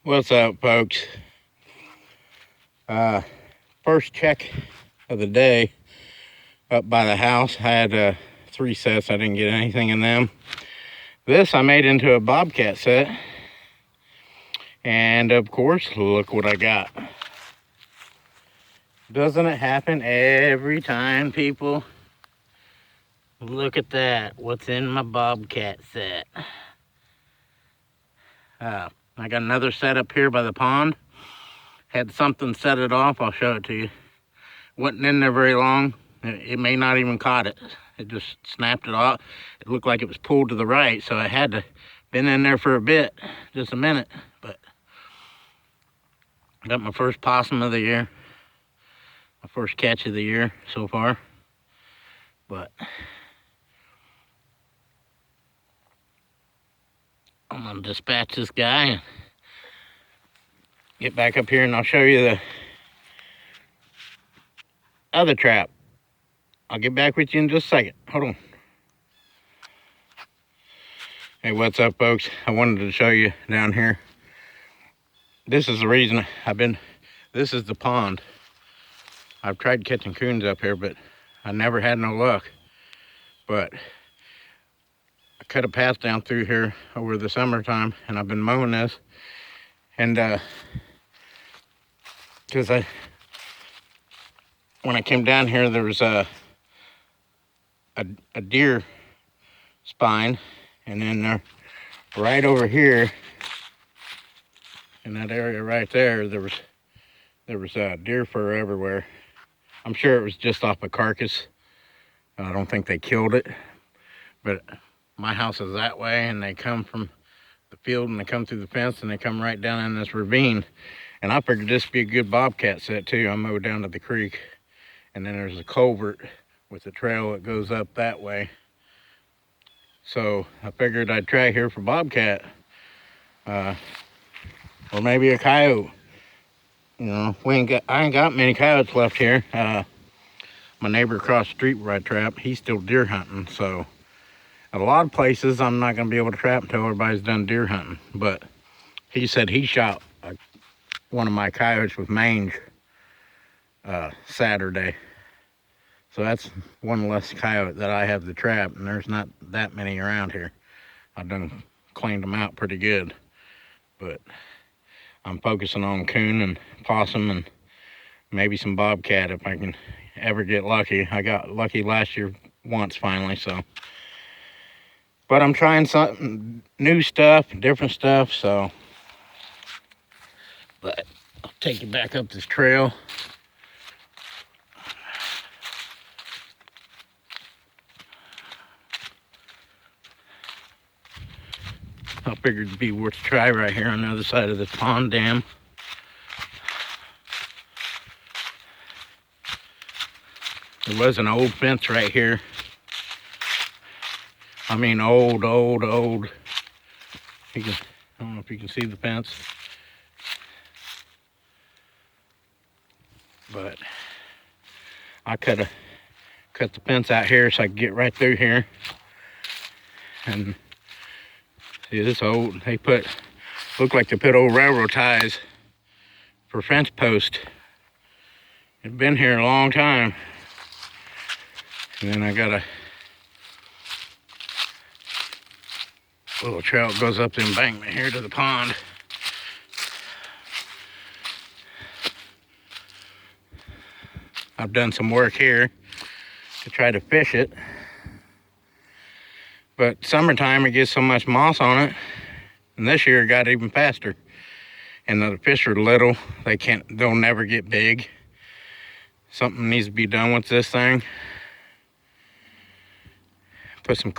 What's up, folks? First check of the day up by the house. I had 3 sets. I didn't get anything in them. This I made into a bobcat set. And of course, look what I got. Doesn't it happen every time, people? Look at that. What's in my bobcat set? I got another set up here by the pond. Had something set it off. I'll show it to you. Wasn't in there very long. It may not even caught it. It just snapped it off. It looked like it was pulled to the right, so I had to been in there for a bit, just a minute. But I got my first possum of the year, my first catch of the year so far. But I'm gonna dispatch this guy and get back up here, and I'll show you the other trap. I'll get back with you in just a second. Hold on. Hey, what's up, folks? I wanted to show you down here. This is the reason this is the pond. I've tried catching coons up here, but I never had no luck. But I cut a path down through here over the summertime, and I've been mowing this. And because when I came down here, there was a deer spine, and then right over here in that area right there, there was deer fur everywhere. I'm sure it was just off a carcass. I don't think they killed it, but my house is that way, and they come from the field and they come through the fence and they come right down in this ravine. And I figured this would be a good bobcat set too. I mowed down to the creek, and then there's a culvert with a trail that goes up that way. So I figured I'd try here for bobcat, or maybe a coyote. You know, I ain't got many coyotes left here. My neighbor across the street where I trap, he's still deer hunting. So at a lot of places, I'm not gonna be able to trap until everybody's done deer hunting. But he said he shot one of my coyotes with mange Saturday. So that's one less coyote that I have to trap, and there's not that many around here. I've done cleaned them out pretty good, but I'm focusing on coon and possum and maybe some bobcat if I can ever get lucky. I got lucky last year once finally, so. But I'm trying something new stuff, different stuff, so. But I'll take you back up this trail. I figured it'd be worth a try right here on the other side of this pond dam. There was an old fence right here. I mean old. I don't know if you can see the fence. But I cut the fence out here so I could get right through here. And see, this old, looked like they put old railroad ties for fence post. It's been here a long time. And then I got a little trail that goes up the embankment here to the pond. I've done some work here to try to fish it. But summertime, it gets so much moss on it. And this year it got even faster. And the fish are little. They'll never get big. Something needs to be done with this thing. Put some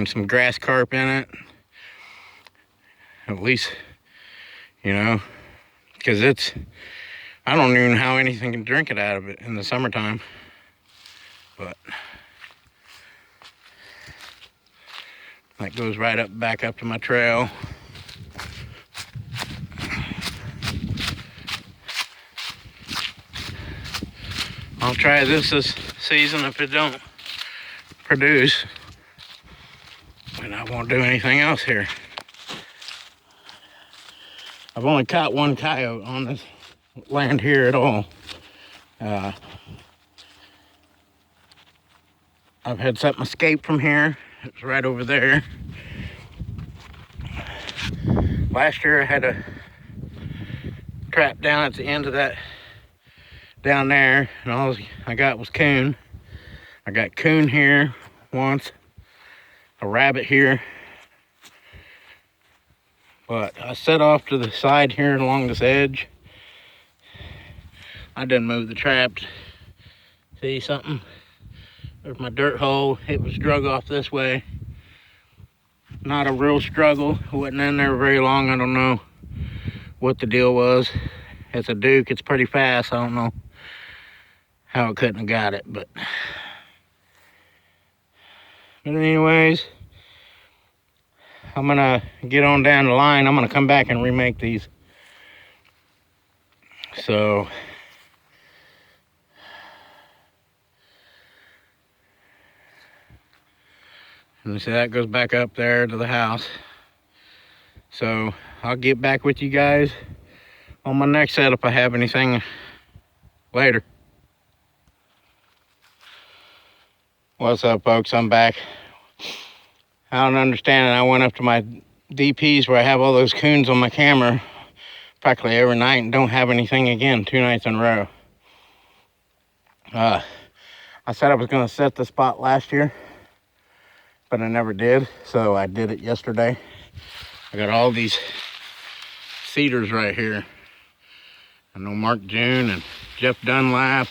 some grass carp in it. At least, because I don't even know how anything can drink it out of it in the summertime. But that goes right back up to my trail. I'll try this season. If it don't produce, and I won't do anything else here. I've only caught one coyote on this land here at all. I've had something escape from here. It's right over there. Last year I had a trap down at the end of that down there, and all I got was coon. I got coon here once, a rabbit here, but I set off to the side here along this edge. I didn't move the traps. See something? There's my dirt hole. It was drug off this way. Not a real struggle. It wasn't in there very long. I don't know what the deal was. It's a Duke. It's pretty fast. I don't know how it couldn't have got it, but anyways, I'm gonna get on down the line. I'm gonna come back and remake these. So and see, that goes back up there to the house. So I'll get back with you guys on my next set if I have anything later. What's up, folks? I'm back. I don't understand it. I went up to my DPs where I have all those coons on my camera practically every night and don't have anything again 2 nights in a row. I said I was going to set the spot last year, but I never did, so I did it yesterday. I got all these cedars right here. I know Mark June and Jeff Dunlap,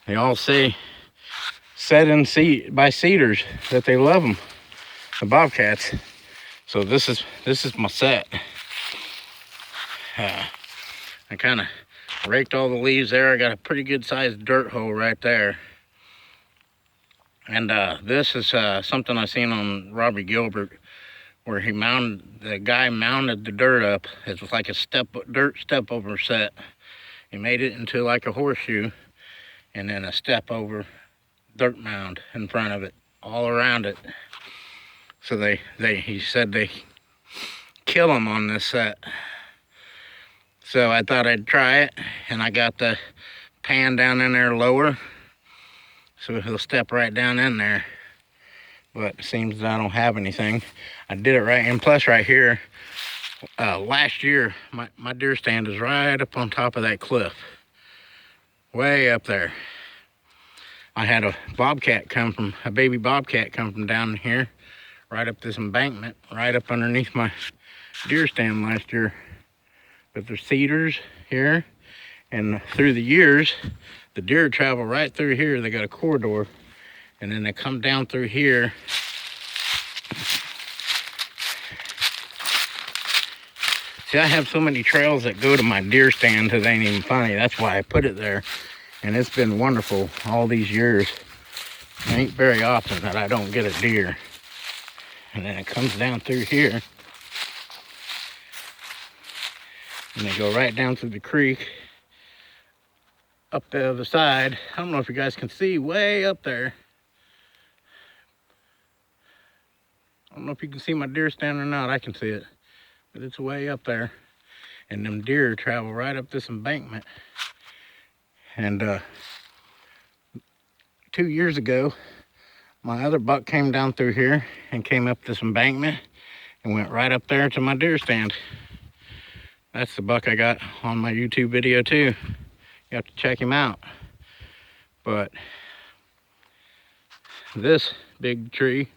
they all say set in by cedars that they love them, the bobcats. So this is my set. I kind of raked all the leaves there. I got a pretty good sized dirt hole right there. And this is something I seen on Robbie Gilbert, where the guy mounted the dirt up. It was like a dirt step over set. He made it into like a horseshoe, and then a step over dirt mound in front of it, all around it. So he said they kill them on this set. So I thought I'd try it, and I got the pan down in there lower, so he'll step right down in there. But it seems that I don't have anything. I did it right, and plus right here, last year, my deer stand is right up on top of that cliff. Way up there. I had a baby bobcat come from down here, right up this embankment, right up underneath my deer stand last year. But there's cedars here, and through the years, the deer travel right through here. They got a corridor, and then they come down through here. See, I have so many trails that go to my deer stand that ain't even funny. That's why I put it there. And it's been wonderful all these years. It ain't very often that I don't get a deer. And then it comes down through here. And they go right down through the creek, up the other side. I don't know if you guys can see way up there. I don't know if you can see my deer stand or not. I can see it, but it's way up there. And them deer travel right up this embankment. And 2 years ago, my other buck came down through here and came up this embankment and went right up there to my deer stand. That's the buck I got on my YouTube video too. You have to check him out. But this big tree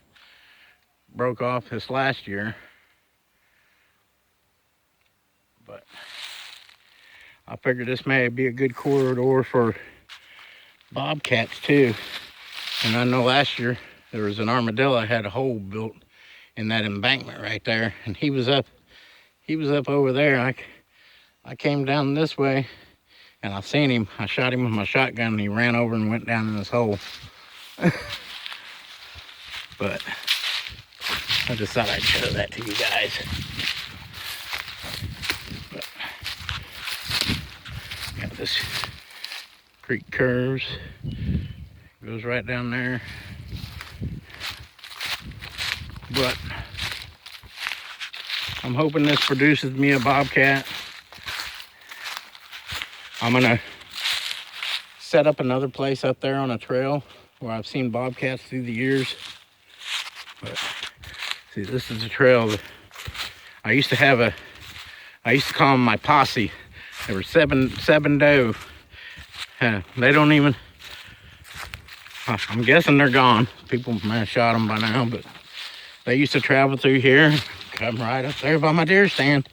broke off this last year. But I figured this may be a good corridor for bobcats too. And I know last year there was an armadillo had a hole built in that embankment right there, and he was up over there. I came down this way and I seen him. I shot him with my shotgun and he ran over and went down in this hole. But I just thought I'd show that to you guys. But, got this creek curves, goes right down there. But I'm hoping this produces me a bobcat. I'm gonna set up another place up there on a trail where I've seen bobcats through the years. But see, this is a trail that I used to call them my posse. There were seven doe. They don't even, I'm guessing they're gone. People might have shot them by now, but they used to travel through here, come right up there by my deer stand.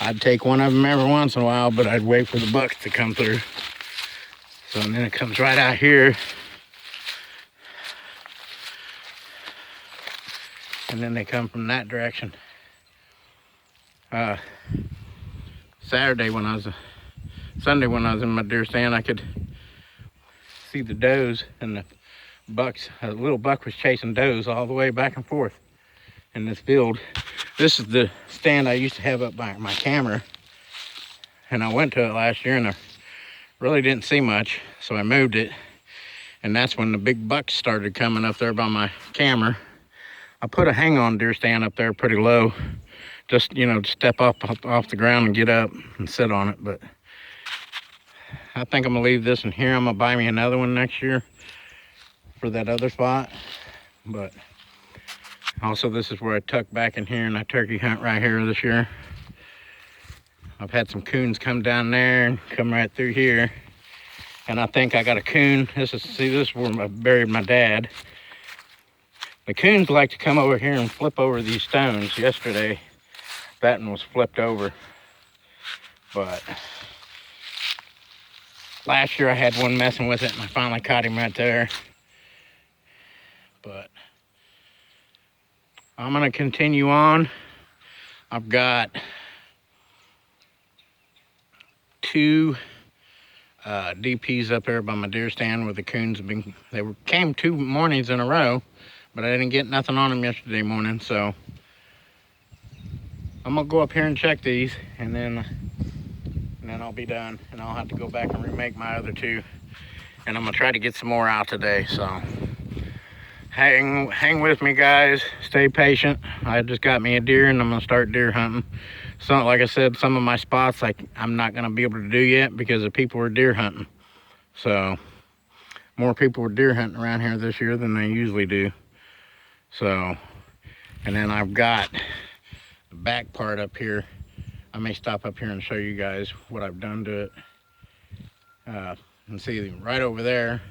I'd take one of them every once in a while, but I'd wait for the bucks to come through. So and then it comes right out here. And then they come from that direction. Sunday when I was in my deer stand, I could see the does and the bucks. A little buck was chasing does all the way back and forth in this field. This is the stand I used to have up by my camera, and I went to it last year and I really didn't see much, so I moved it. And that's when the big bucks started coming up there by my camera. I put a hang-on deer stand up there pretty low, just, you know, step up off the ground and get up and sit on it. But I think I'm gonna leave this in here. I'm gonna buy me another one next year for that other spot. But also, this is where I tuck back in here and I turkey hunt right here this year. I've had some coons come down there and come right through here. And I think I got a coon. This is where I buried my dad. The coons like to come over here and flip over these stones. Yesterday, that one was flipped over. But last year I had one messing with it and I finally caught him right there. But I'm gonna continue on. I've got 2 DPs up there by my deer stand where the coons came 2 mornings in a row, but I didn't get nothing on them yesterday morning. So I'm gonna go up here and check these, and then I'll be done, and I'll have to go back and remake my other 2, and I'm gonna try to get some more out today. So hang with me, guys. Stay patient. I just got me a deer and I'm gonna start deer hunting. So like I said, some of my spots I'm not gonna be able to do yet because the people are deer hunting. So more people are deer hunting around here this year than they usually do. So, and then I've got the back part up here. I may stop up here and show you guys what I've done to it. And see right over there,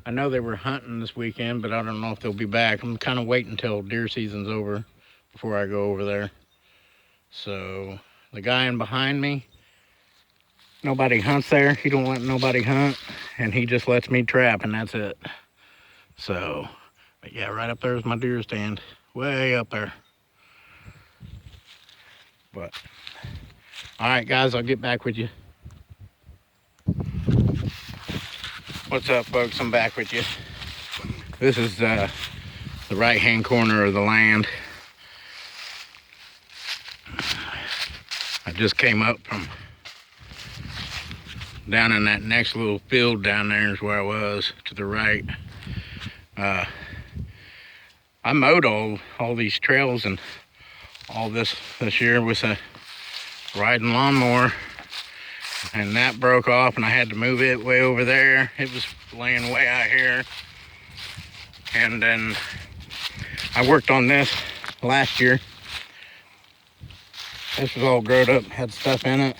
I know they were hunting this weekend, but I don't know if they'll be back. I'm kind of waiting until deer season's over before I go over there. So the guy in behind me, nobody hunts there. He don't let nobody hunt, and he just lets me trap, and that's it. So, but yeah, right up there is my deer stand, way up there. But all right, guys, I'll get back with you. What's up, folks? I'm back with you. This is the right-hand corner of the land. I just came up from down in that next little field down there is where I was to the right. I mowed all these trails and all this year with a riding lawnmower, and that broke off and I had to move it way over there. It was laying way out here. And then I worked on this last year. This was all growed up, had stuff in it.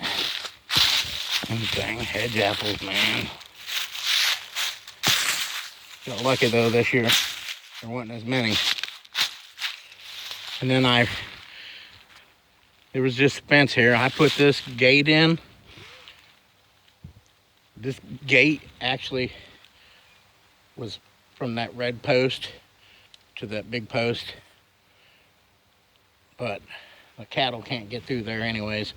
Dang, hedge apples, man. Got lucky though this year. There wasn't as many. And then there was just a fence here. I put this gate in. This gate actually was from that red post to that big post. But the cattle can't get through there anyways.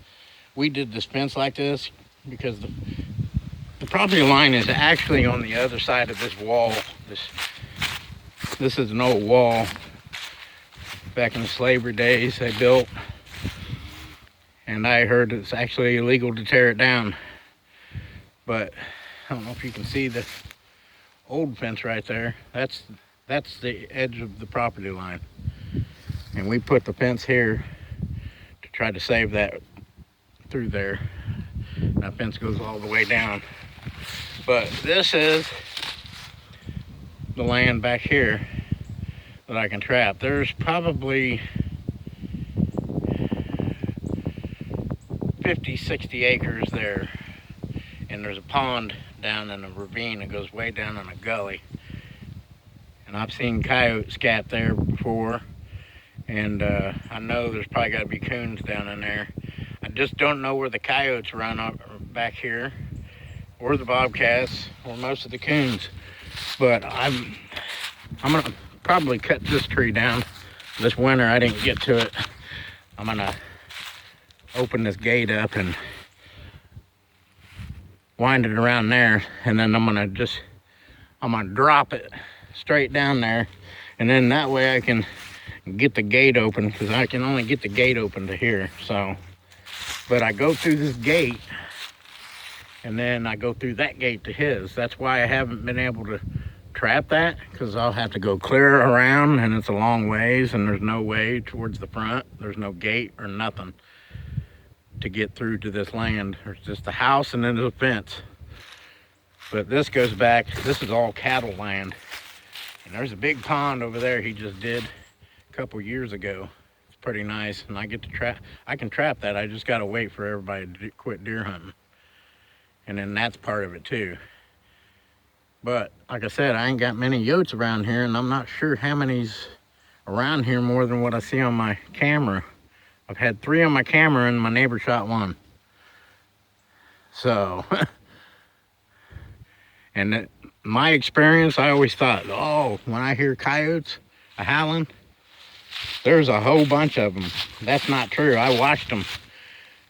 We did this fence like this because the property line is actually on the other side of this wall. This is an old wall. Back in the slavery days they built. And I heard it's actually illegal to tear it down. But I don't know if you can see the old fence right there. That's the edge of the property line. And we put the fence here to try to save that through there. That fence goes all the way down. But this is the land back here that I can trap. There's probably 50, 60 acres there. And there's a pond down in a ravine that goes way down in a gully. And I've seen coyotes scat there before. And I know there's probably got to be coons down in there. I just don't know where the coyotes run up back here, or the bobcats, or most of the coons. But I'm gonna probably cut this tree down this winter. I didn't get to it. I'm gonna open this gate up and wind it around there, and then I'm gonna drop it straight down there, and then that way I can get the gate open, because I can only get the gate open to here. So, but I go through this gate, and then I go through that gate to his. That's why I haven't been able to trap that, because I'll have to go clear around, and it's a long ways, and there's no way towards the front. There's no gate or nothing to get through to this land. There's just a house and then there's a fence. But this goes back, this is all cattle land. And there's a big pond over there he just did a couple years ago. It's pretty nice, and I get to trap. I can trap that. I just gotta wait for everybody to quit deer hunting. And then that's part of it too. But like I said, I ain't got many yotes around here, and I'm not sure how many's around here more than what I see on my camera. I've had 3 on my camera, and my neighbor shot 1. So, and my experience, I always thought, oh, when I hear coyotes howling, there's a whole bunch of them. That's not true. I watched them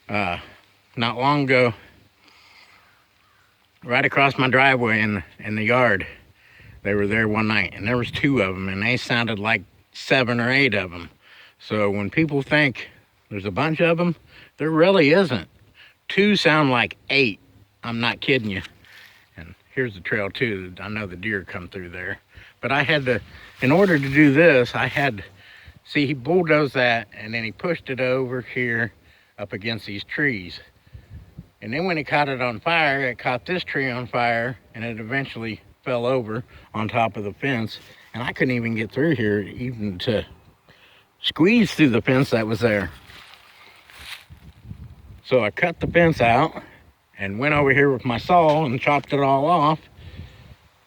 not long ago, right across my driveway in the yard. They were there one night, and there was 2 of them, and they sounded like 7 or 8 of them. So when people think there's a bunch of them, there really isn't. 2 sound like 8. I'm not kidding you. And here's the trail too. I know the deer come through there. But I had to, in order to do this, I had, see, he bulldozed that, and then he pushed it over here up against these trees. And then when he caught it on fire, it caught this tree on fire, and it eventually fell over on top of the fence. And I couldn't even get through here even to squeeze through the fence that was there. So I cut the fence out and went over here with my saw and chopped it all off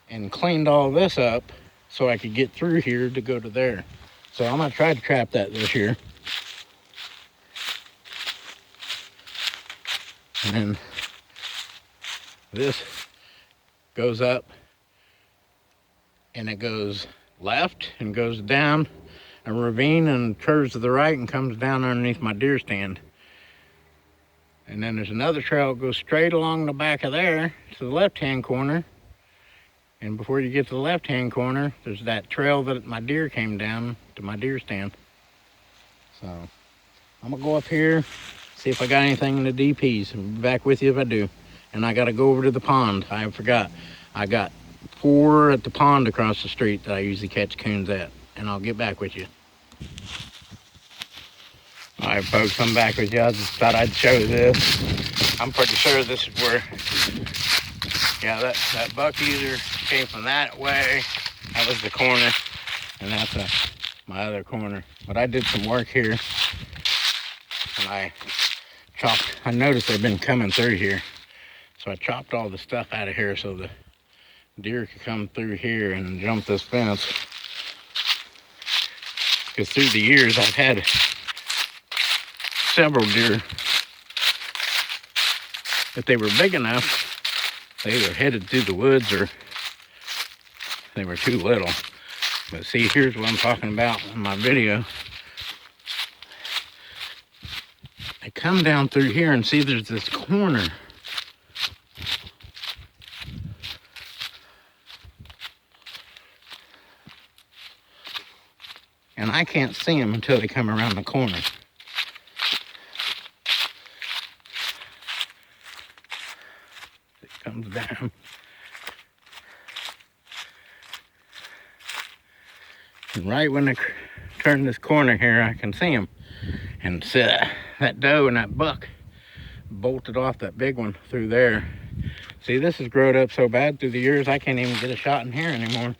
and cleaned all this up so I could get through here to go to there. So I'm gonna try to trap that this year. And then this goes up, and it goes left and goes down a ravine and curves to the right and comes down underneath my deer stand. And then there's another trail that goes straight along the back of there to the left-hand corner. And before you get to the left-hand corner, there's that trail that my deer came down to my deer stand. So I'm gonna go up here, see if I got anything in the DPs, and be back with you if I do. And I gotta go over to the pond. I forgot. I got 4 at the pond across the street that I usually catch coons at. And I'll get back with you. All right, folks, I'm back with you. I just thought I'd show you this. I'm pretty sure this is where, yeah, that buck either came from that way. That was the corner, and that's my other corner. But I did some work here, and I noticed they've been coming through here. So I chopped all the stuff out of here so the deer could come through here and jump this fence. Because through the years, I've had several deer. If they were big enough, they either headed through the woods or they were too little. But see, here's what I'm talking about in my video. They come down through here, and see there's this corner. And I can't see them until they come around the corner. It comes down. And right when the turn this corner here, I can see them. And see that doe and that buck bolted off that big one through there. See, this has grown up so bad through the years, I can't even get a shot in here anymore.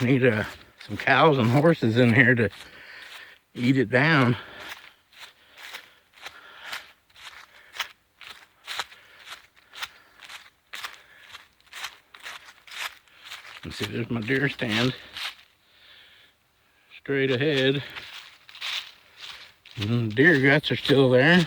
Need some cows and horses in here to eat it down. And see, there's my deer stand. Straight ahead. And the deer guts are still there.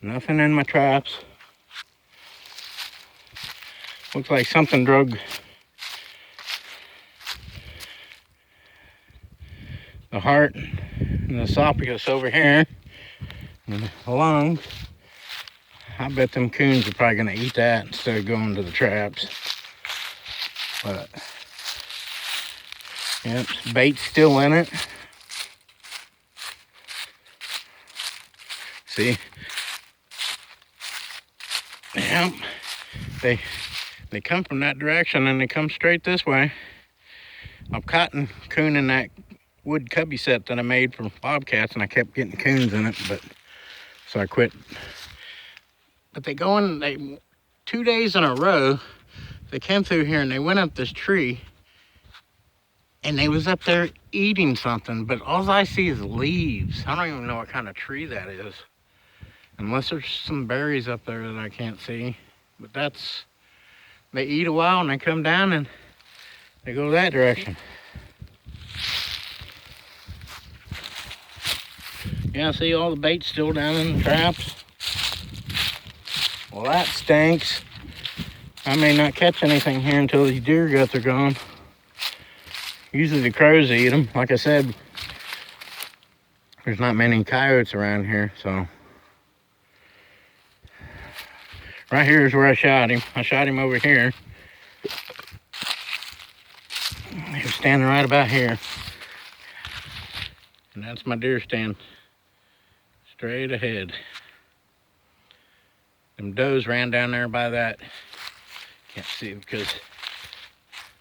Nothing in my traps. Looks like something drug the heart and the esophagus over here and the lungs. I bet them coons are probably gonna eat that instead of going to the traps. But yep, bait's still in it. See? Yep. They come from that direction and they come straight this way. I've caught coon in that wood cubby set that I made from bobcats, and I kept getting coons in it, but so I quit. But they go in, 2 days in a row, they came through here and they went up this tree and they was up there eating something, but all I see is leaves. I don't even know what kind of tree that is, unless there's some berries up there that I can't see. But they eat a while and they come down and they go that direction. Yeah, see all the bait's still down in the traps. Well, that stinks. I may not catch anything here until these deer guts are gone. Usually the crows eat them. Like I said, there's not many coyotes around here, so. Right here is where I shot him. I shot him over here. He was standing right about here. And that's my deer stand. Straight ahead. Them does ran down there by that. Can't see because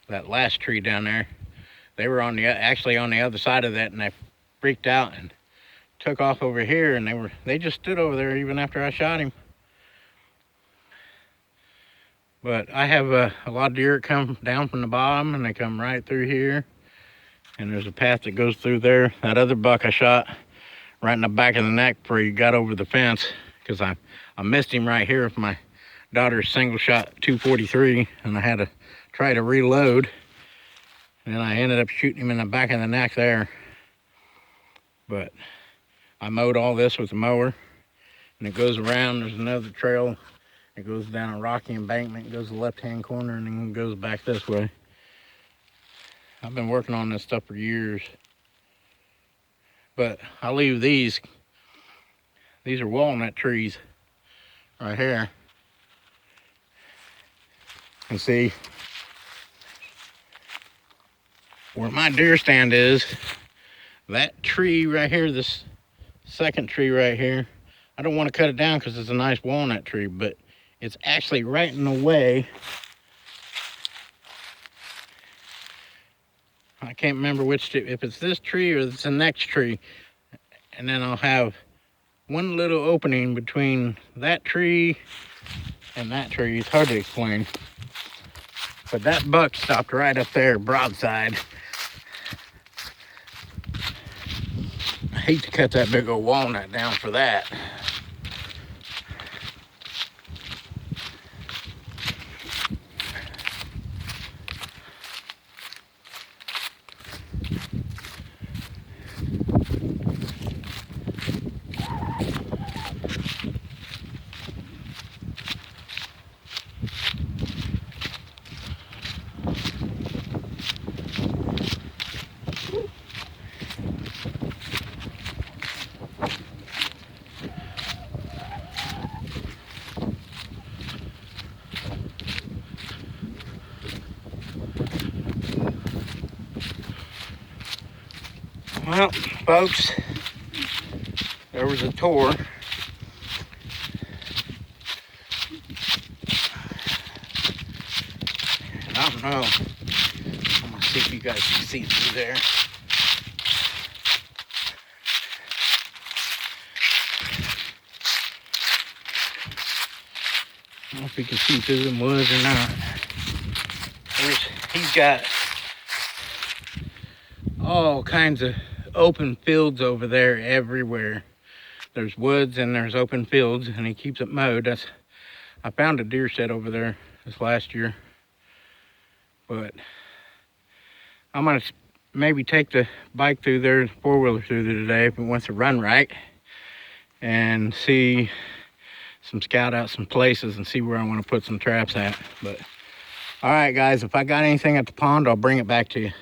that last tree down there. They were actually on the other side of that, and they freaked out and took off over here, and they just stood over there even after I shot him. But I have a lot of deer that come down from the bottom and they come right through here. And there's a path that goes through there. That other buck I shot right in the back of the neck before he got over the fence, because I missed him right here with my daughter's single shot 243, and I had to try to reload. And then I ended up shooting him in the back of the neck there. But I mowed all this with a mower, and it goes around. There's another trail. It goes down a rocky embankment, goes to the left-hand corner, and then goes back this way. I've been working on this stuff for years. But I'll leave these. These are walnut trees right here. And see where my deer stand is, that tree right here, this second tree right here, I don't want to cut it down because it's a nice walnut tree, but it's actually right in the way. I can't remember which, if it's this tree or it's the next tree. And then I'll have one little opening between that tree and that tree. It's hard to explain. But that buck stopped right up there, broadside. I hate to cut that big old walnut down for that. folks, there was a tour. And I don't know. I'm gonna see if you guys can see through there. I don't know if you can see through them woods or not. He's got all kinds of open fields over there everywhere. There's woods and there's open fields, and he keeps it mowed. I found a deer set over there this last year, but I'm gonna maybe take the bike through there, four-wheeler through there today if it wants to run right, and scout out some places and see where I want to put some traps at. But all right, guys, if I got anything at the pond, I'll bring it back to you.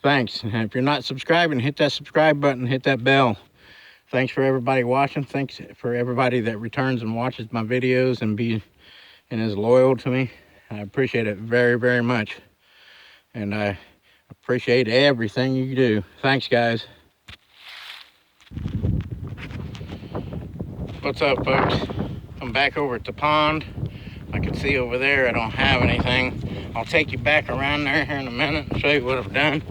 Thanks. And if you're not subscribing, hit that subscribe button, hit that bell. Thanks for everybody watching. Thanks for everybody that returns and watches my videos and is loyal to me. I appreciate it very, very much. And I appreciate everything you do. Thanks, guys. What's up, folks? I'm back over at the pond. I can see over there I don't have anything. I'll take you back around there here in a minute and show you what I've done.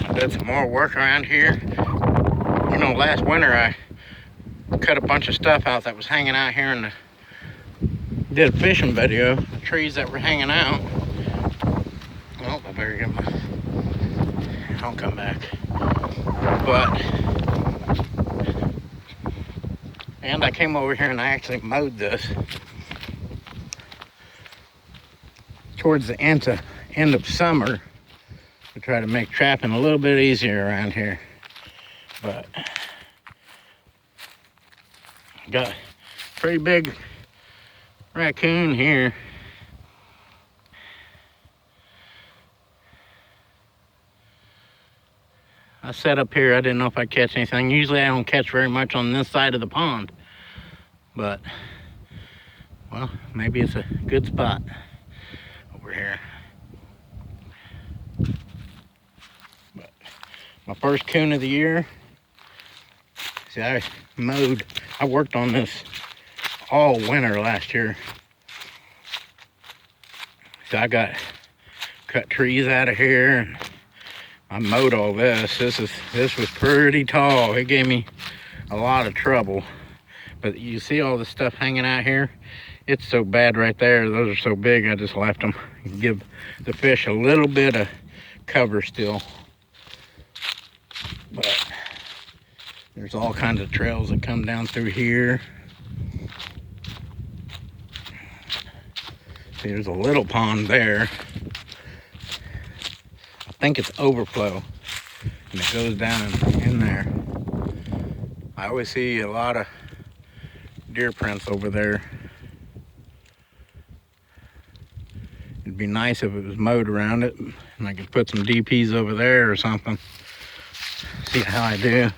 I did some more work around here. You know, last winter I cut a bunch of stuff out that was hanging out here and did a fishing video. The trees that were hanging out. Oh, I better get I'll come back. And I came over here and I actually mowed this towards the end of summer to try to make trapping a little bit easier around here. But got a pretty big raccoon here. I set up here, I didn't know if I'd catch anything. Usually I don't catch very much on this side of the pond, but well, maybe it's a good spot over here. But my first coon of the year. See, I worked on this all winter last year. So I cut trees out of here and I mowed all this. This was pretty tall. It gave me a lot of trouble. But you see all the stuff hanging out here? It's so bad right there. Those are so big, I just left them. Give the fish a little bit of cover still. But there's all kinds of trails that come down through here. See, there's a little pond there. I think it's overflow, and it goes down in there. I always see a lot of deer prints over there. It'd be nice if it was mowed around it, and I could put some DPs over there or something. See how I do.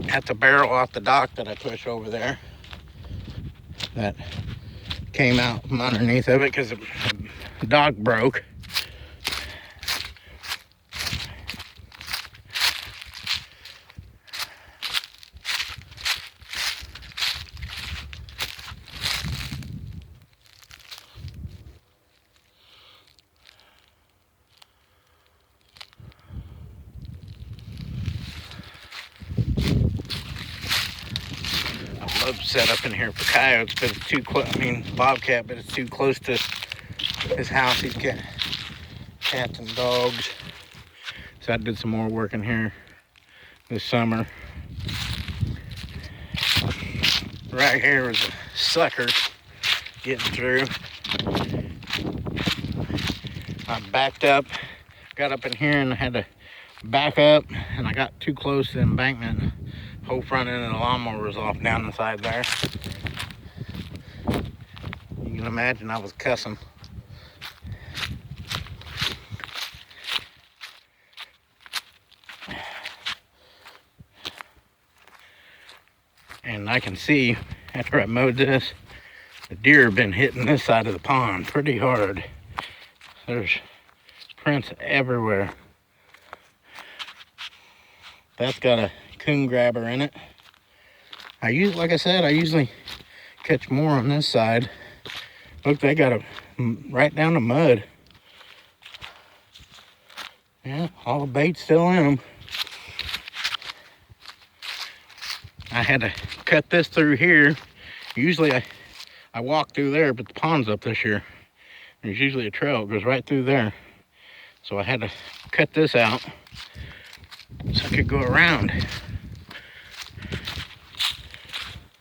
That's a barrel off the dock that I push over there. That came out from underneath of it because the dock broke. Set up in here for coyotes, but it's too close. I mean, bobcat, but it's too close to his house. He's got cats and dogs. So I did some more work in here this summer. Right here was a sucker getting through. I backed up, got up in here, and I had to back up, and I got too close to the embankment. Whole front end of the lawnmower was off down the side there. You can imagine I was cussing. And I can see after I mowed this, the deer have been hitting this side of the pond pretty hard. There's Prints everywhere. That's got a coon grabber in it. Like I said, I usually catch more on this side. Look, they got right down the mud. Yeah, all the bait's still in them. I had to cut this through here. Usually I walk through there, but the pond's up this year. There's usually a trail that goes right through there. So I had to cut this out so I could go around.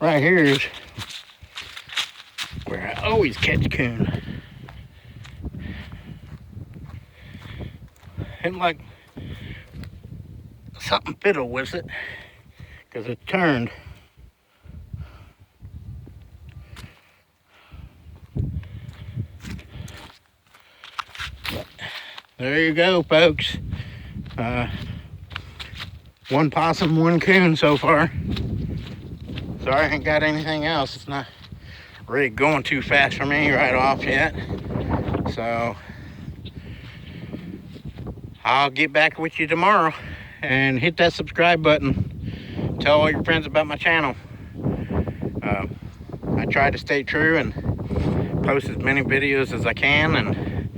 Right here is where I always catch coon. And like something fiddle with it because it turned. But there you go, folks. One possum, one coon so far. Sorry I ain't got anything else. It's not really going too fast for me right off yet. So I'll get back with you tomorrow, and hit that subscribe button. Tell all your friends about my channel. I try to stay true and post as many videos as I can and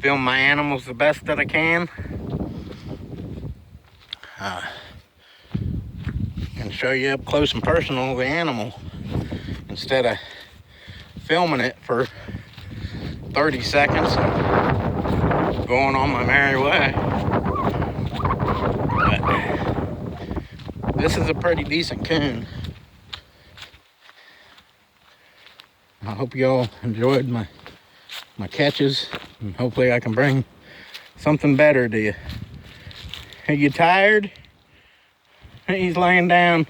film my animals the best that I can. And show you up close and personal the animal instead of filming it for 30 seconds and going on my merry way. But this is a pretty decent coon. I hope y'all enjoyed my catches, and hopefully I can bring something better to you. Are you tired? He's laying down.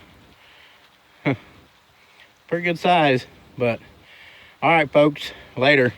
Pretty good size, but all right, folks, later.